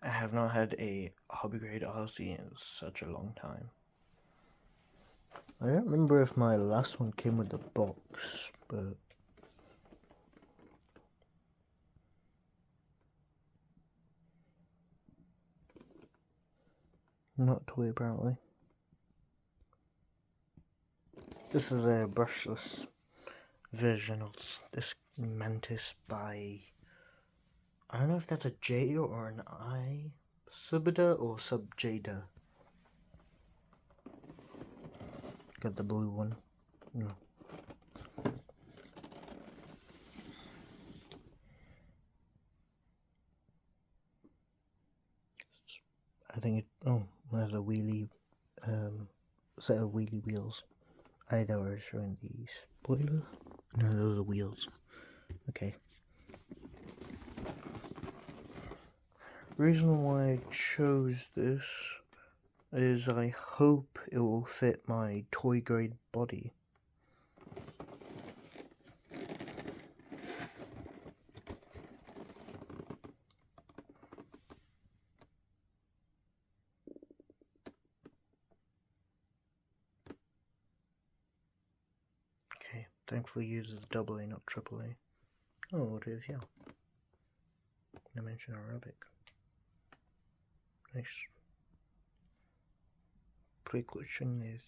I have not had a hobby grade RC in such a long time. I don't remember if my last one came with the box, but not toy apparently. This is a brushless version of this Mantis by, I don't know if that's a J or an I, Subida or Subjada. Got the blue one. No. I think it has a wheelie set of wheelie wheels. I thought I was showing the spoiler. No, those are wheels. Okay. Reason why I chose this is I hope it will fit my toy grade body. Okay, thankfully uses AA, not AAA. Oh, it is, yeah. Dimension Arabic. Nice. Precautiones.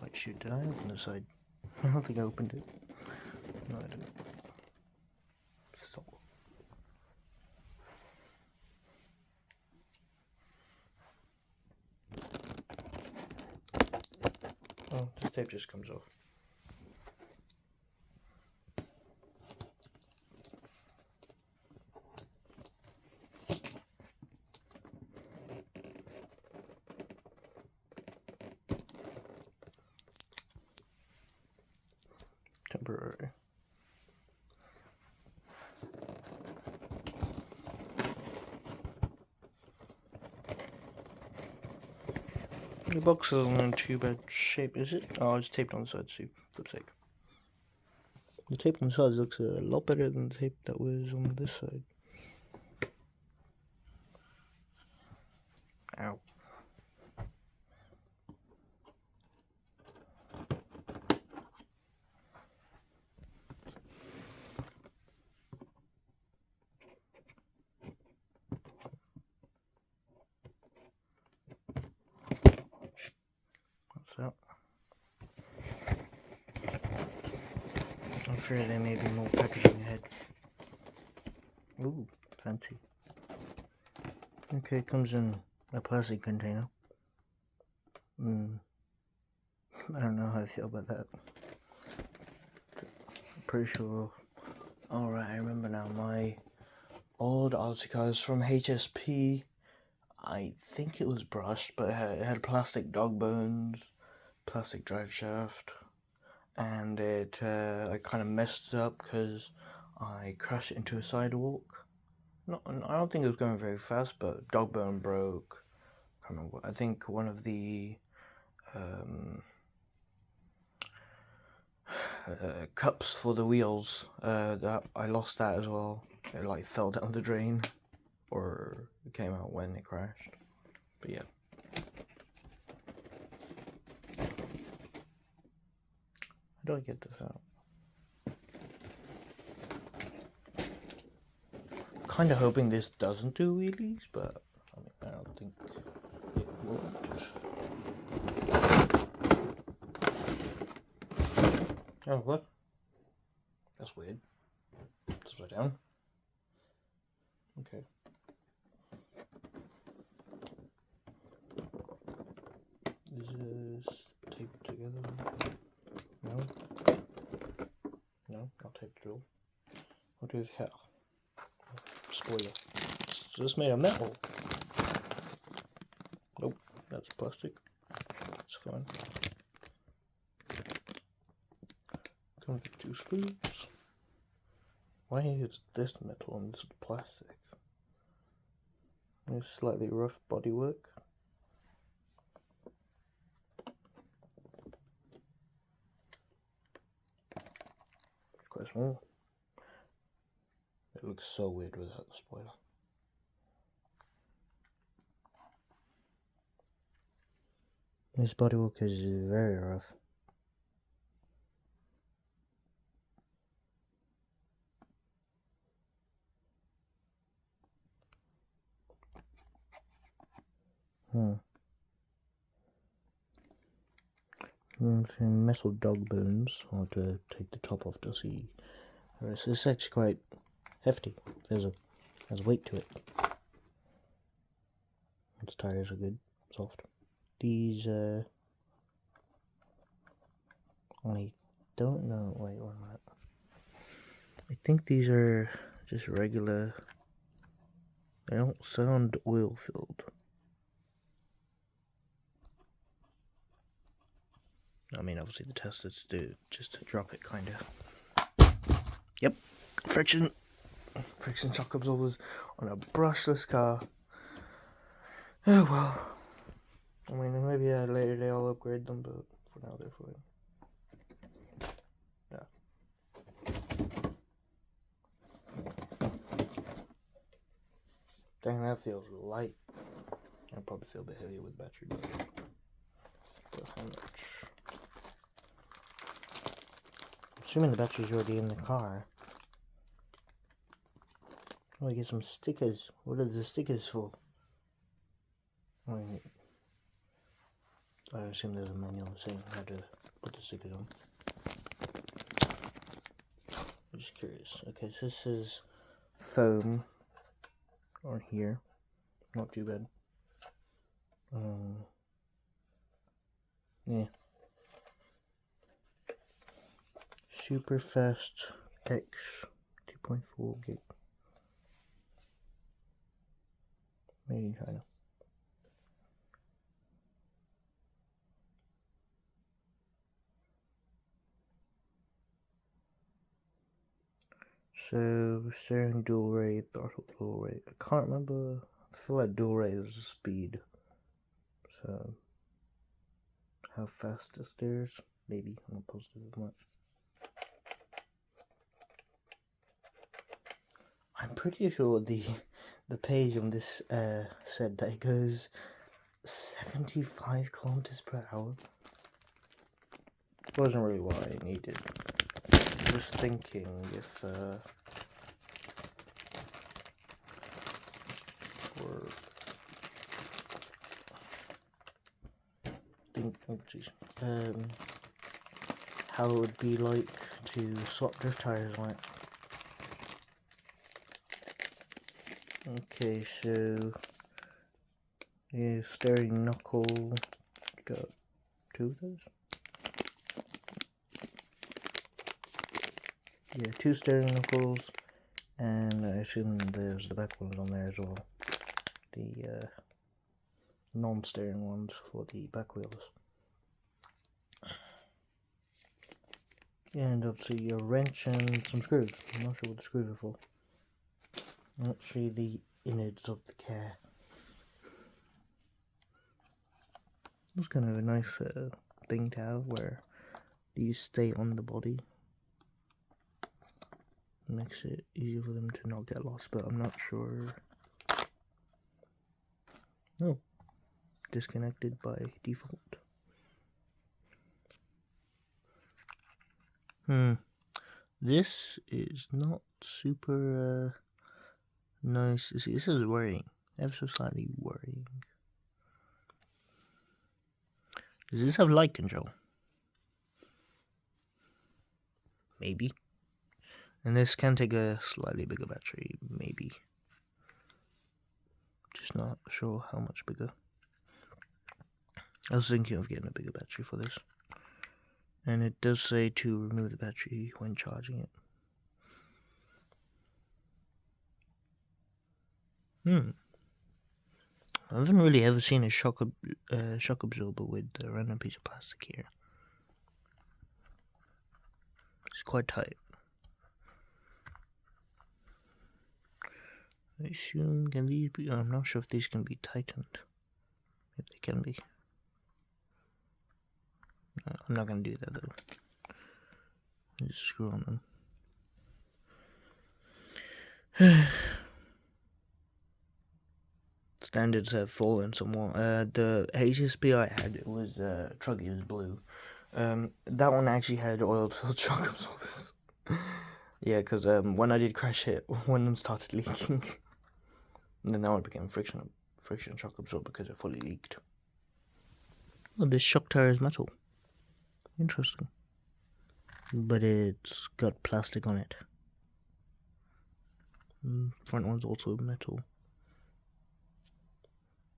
Wait, shoot, did I open the side? I don't think I opened it. No, I didn't. So. Oh, this tape just comes off. Temporary. The box isn't in too bad shape, is it? Oh, it's taped on the sides too. Flip's sake. The tape on the sides looks a lot better than the tape that was on this side. Ow. What's that? I'm sure there may be more packaging ahead. Ooh, fancy. Okay, it comes in a plastic container. I don't know how I feel about that. I'm pretty sure. Alright, I remember now. My old RC cars from HSP. I think it was brushed, but it had plastic dog bones, plastic drive shaft, and it I kind of messed it up because I crashed it into a sidewalk. No, I don't think it was going very fast, but dog bone broke. I can't remember. I think one of the cups for the wheels, that I lost that as well. It like fell down the drain, or it came out when it crashed. But yeah. How do I get this out? Kind of hoping this doesn't do wheelies, but I mean, I don't think it won't. Oh, what? That's weird. It's upside down. Okay. Is this taped together? No? No, not taped at all. What do we have here? Spoiler. Is this made of metal? Nope, that's plastic. It's fine. Comes with 2 screws. Why is this metal and this plastic? It's slightly rough bodywork. quite small. It looks so weird without the spoiler. This bodywork is very rough. Metal dog bones. I'll have to take the top off to see. This is actually quite hefty. There's weight to it. Its tires are good, soft. These I don't know. Wait, one minute. I think these are just regular. They don't sound oil filled. I mean, obviously the test is to just drop it, kind of. Yep, friction shock absorbers on a brushless car. Oh well. I mean, maybe at a later day I'll upgrade them, but for now they're fine. Yeah. Dang, that feels light. I'll probably feel a bit heavier with battery, but how much? Assuming the battery's already in the car. Oh, I get some stickers. What are the stickers for? I assume there's a manual saying how to put the stickers on. I'm just curious. Okay, so this is foam on here. Not too bad. Yeah. Super fast X 2.4 gig. Made in China. So, steering dual rate, throttle dual rate. I can't remember. I feel like dual rate is the speed. So, how fast it steers? Maybe. I'm not positive of that. I'm pretty sure the page on this said that it goes 75 kilometers per hour. Wasn't really what I needed. Just thinking if how it would be like to swap drift tires on it. Okay, so yeah, steering knuckle, got 2 of those. Yeah, 2 steering knuckles, and I assume there's the back ones on there as well. The non-steering ones for the back wheels. And obviously a wrench and some screws. I'm not sure what the screws are for. Actually, the innards of the car. It's kind of a nice thing to have where these stay on the body. Makes it easier for them to not get lost, but I'm not sure. Oh, disconnected by default. This is not super nice. This is worrying. Ever so slightly worrying. Does this have light control? Maybe. And this can take a slightly bigger battery, maybe. Just not sure how much bigger. I was thinking of getting a bigger battery for this. And it does say to remove the battery when charging it. I haven't really ever seen a shock absorber with a random piece of plastic here. It's quite tight. I assume, can these be? I'm not sure if these can be tightened. If they can be. I'm not going to do that though. Just screw on them. Standards have fallen somewhat. The HSP I had, it was Truggy, it was blue. That one actually had oil-filled shock absorbers. Yeah, because when I did crash hit, one of them started leaking. And then that one became friction shock absorber because it fully leaked. Oh, this shock tire is metal. Interesting. But it's got plastic on it. Front one's also metal.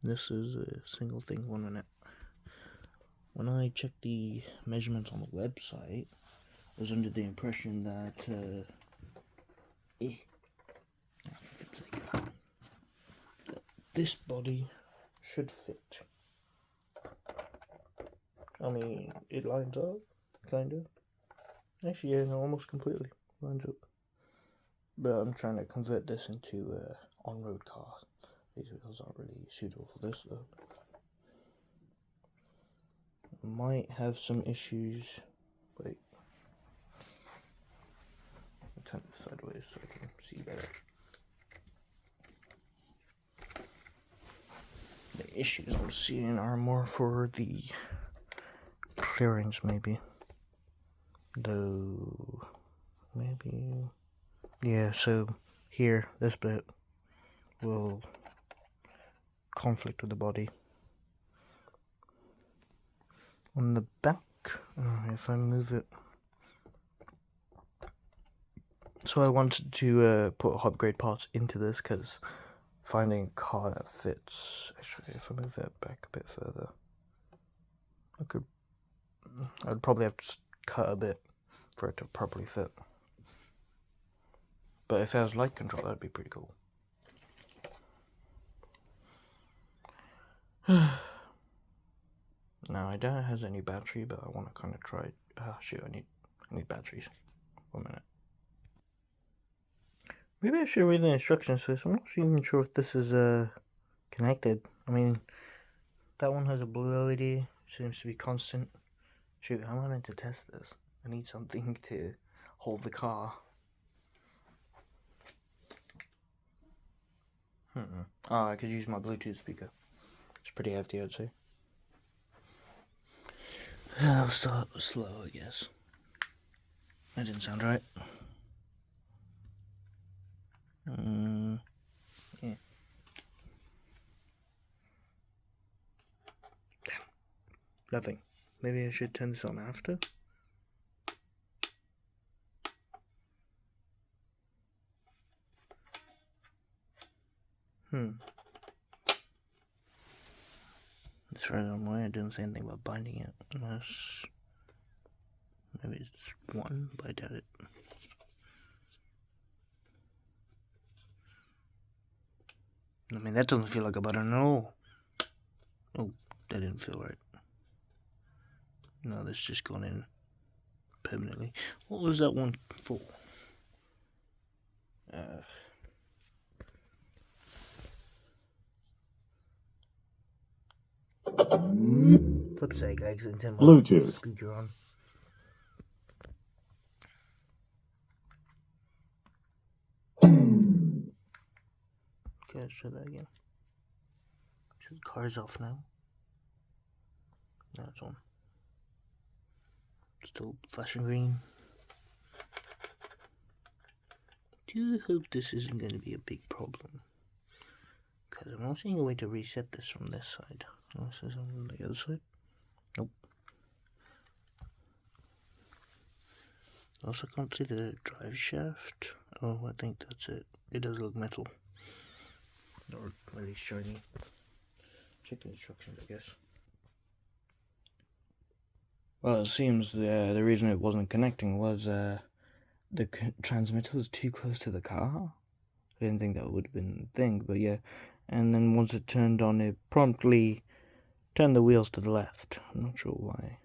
This is a single thing. 1 minute. When I checked the measurements on the website, I was under the impression that this body should fit. I mean, it lines up, kind of. Actually, yeah, no, almost completely lines up. But I'm trying to convert this into on-road car. These wheels aren't really suitable for this, though. Might have some issues. Wait. I'll turn this sideways so I can see better. The issues I'm seeing are more for the clearance, maybe. Though, maybe. Yeah, so here, this bit will conflict with the body. On the back, if I move it. So I wanted to put upgrade parts into this because finding a car that fits. Actually, if I move that back a bit further, I'd probably have to cut a bit for it to properly fit. But if it has light control, that'd be pretty cool. Now I doubt it has any battery, but I want to kind of try it. Shoot, I need batteries. 1 minute. Maybe I should read the instructions for this. I'm not even sure if this is connected. I mean, that one has a blue LED. Seems to be constant. Shoot, how am I meant to test this? I need something to hold the car. Oh, I could use my Bluetooth speaker. It's pretty hefty, I'd say. I'll start slow, I guess. That didn't sound right. Yeah. Nothing. Maybe I should turn this on after? As far as I'm aware, it didn't say anything about binding it. Unless maybe it's one, but I doubt it. I mean, that doesn't feel like a button at all. Oh, that didn't feel right. No, that's just gone in permanently. What was that one for? Flip's sake, I accidentally turned my Bluetooth speaker on. Okay, let's try that again. So the car's off now. Now it's on. Still flashing green. Do hope this isn't going to be a big problem. Because I'm not seeing a way to reset this from this side. Unless there's on the other side. Nope. Also can't see the drive shaft. Oh, I think that's it. It does look metal. Or really shiny. Check the instructions, I guess. Well, it seems the reason it wasn't connecting was the transmitter was too close to the car. I didn't think that would have been a thing, but yeah. And then once it turned on, it promptly turned the wheels to the left. I'm not sure why.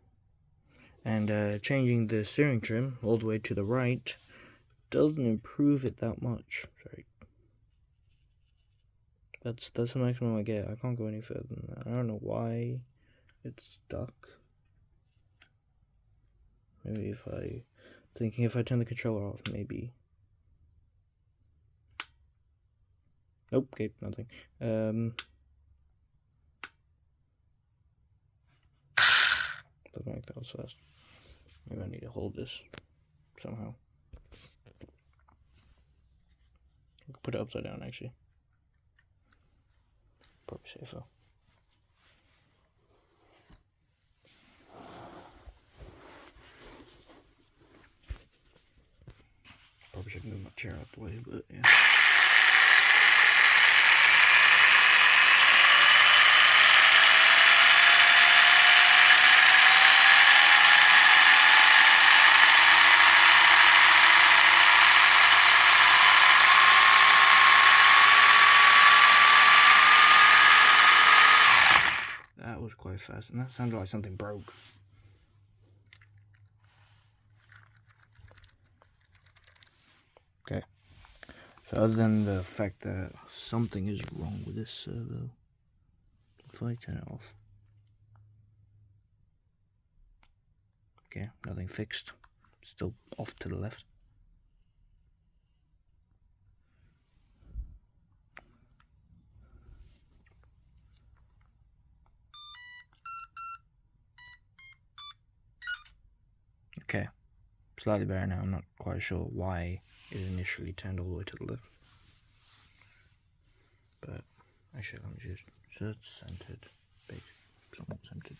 And changing the steering trim all the way to the right doesn't improve it that much. Sorry. That's the maximum I get. I can't go any further than that. I don't know why it's stuck. Maybe if I turn the controller off, maybe. Nope, okay, nothing. Doesn't make that fast. Maybe I need to hold this somehow. I could put it upside down actually. Probably safer. Probably should move my chair out the way, but yeah. That was quite fast, and that sounded like something broke. Okay. So other than the fact that something is wrong with this servo, if I turn it off. Okay, nothing fixed. Still off to the left. Okay, slightly better now. I'm not quite sure why it initially turned all the way to the left. But actually, let me just search centered, base, somewhat centered.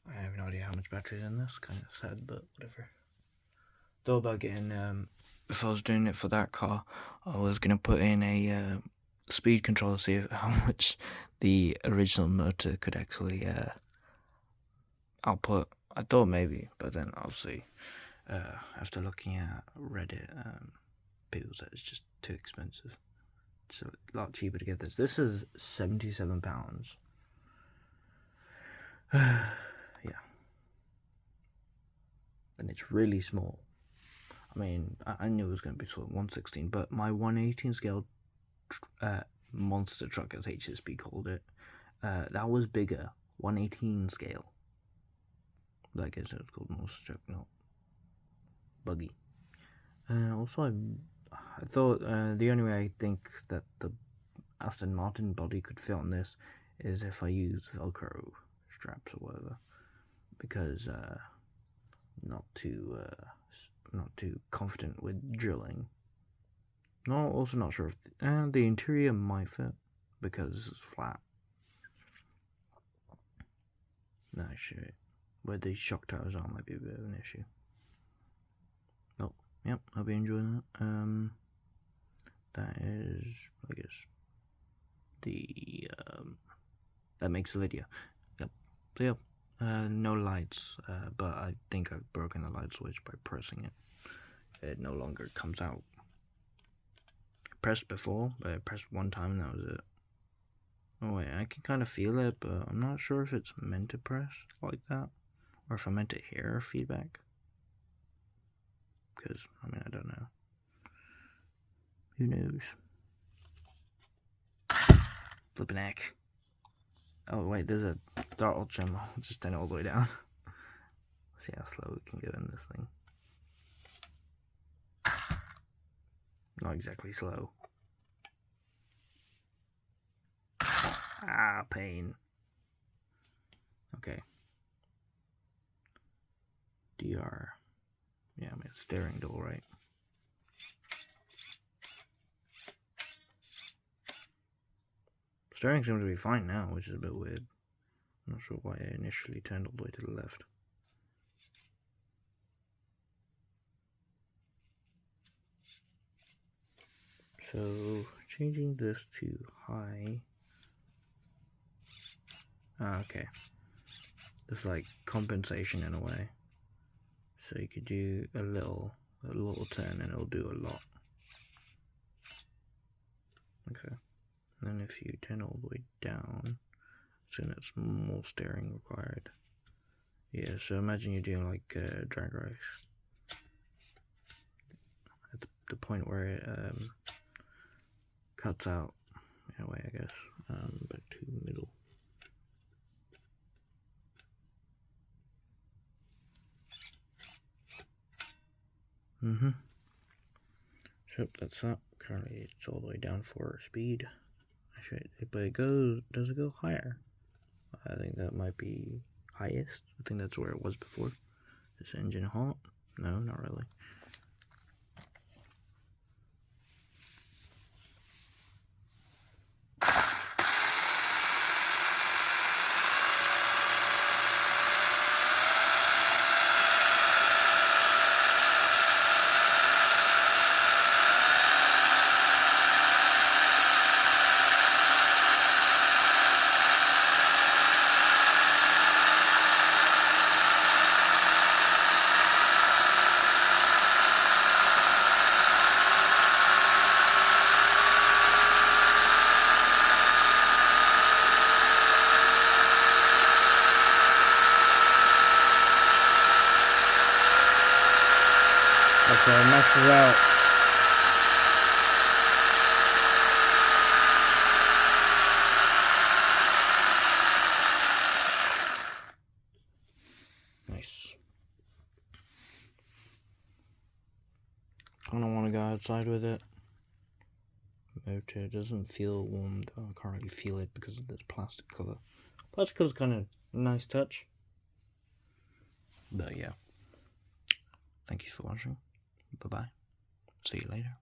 I have no idea how much battery is in this. Kind of sad, but whatever. Thought about getting if I was doing it for that car, I was gonna put in a speed control to see how much the original motor could actually output. I thought maybe, but then obviously after looking at Reddit, people said it's just too expensive. It's a lot cheaper to get this. This is £77. Yeah, and it's really small. I mean, I knew it was going to be sort of 116, but my 118 scale monster truck, as HSP called it, that was bigger. 118 scale. I guess it was called monster truck, not Buggy. Also, I thought the only way I think that the Aston Martin body could fit on this is if I use Velcro straps or whatever, because not too confident with drilling. No, also not sure if the interior might fit because it's flat. No shit. Where the shock towers are might be a bit of an issue. Oh, yep, I'll be enjoying that. That is, I guess, the that makes the video. Yep. So yep. No lights, but I think I've broken the light switch by pressing it. It no longer comes out. I pressed before, but I pressed one time and that was it. Oh wait, I can kind of feel it, but I'm not sure if it's meant to press like that, or if I'm meant to hear feedback. Because, I mean, I don't know. Who knows? Flipping heck. Oh wait, there's a throttle trim. I'll just turn it all the way down. See how slow we can go in this thing. Not exactly slow. Ah, pain. Okay. DR. Yeah, I mean, steering door, right? Steering seems to be fine now, which is a bit weird. I'm not sure why I initially turned all the way to the left. So, changing this to high. Ah, okay. There's like compensation in a way. So you could do a little turn and it'll do a lot. Okay. And then if you turn all the way down, so it's more steering required. Yeah, so imagine you're doing like drag race. At the point where it cuts out, in a way, I guess. Back to middle. So that's that. Currently it's all the way down for speed. Actually, but does it go higher? I think that might be highest. I think that's where it was before. Is engine hot? No, not really. Okay, maxes out. Nice. I don't want to go outside with it. Motor doesn't feel warm though. I can't really feel it because of this plastic cover. Plastic cover's kind of a nice touch. But yeah. Thank you for watching. Bye bye. See you later.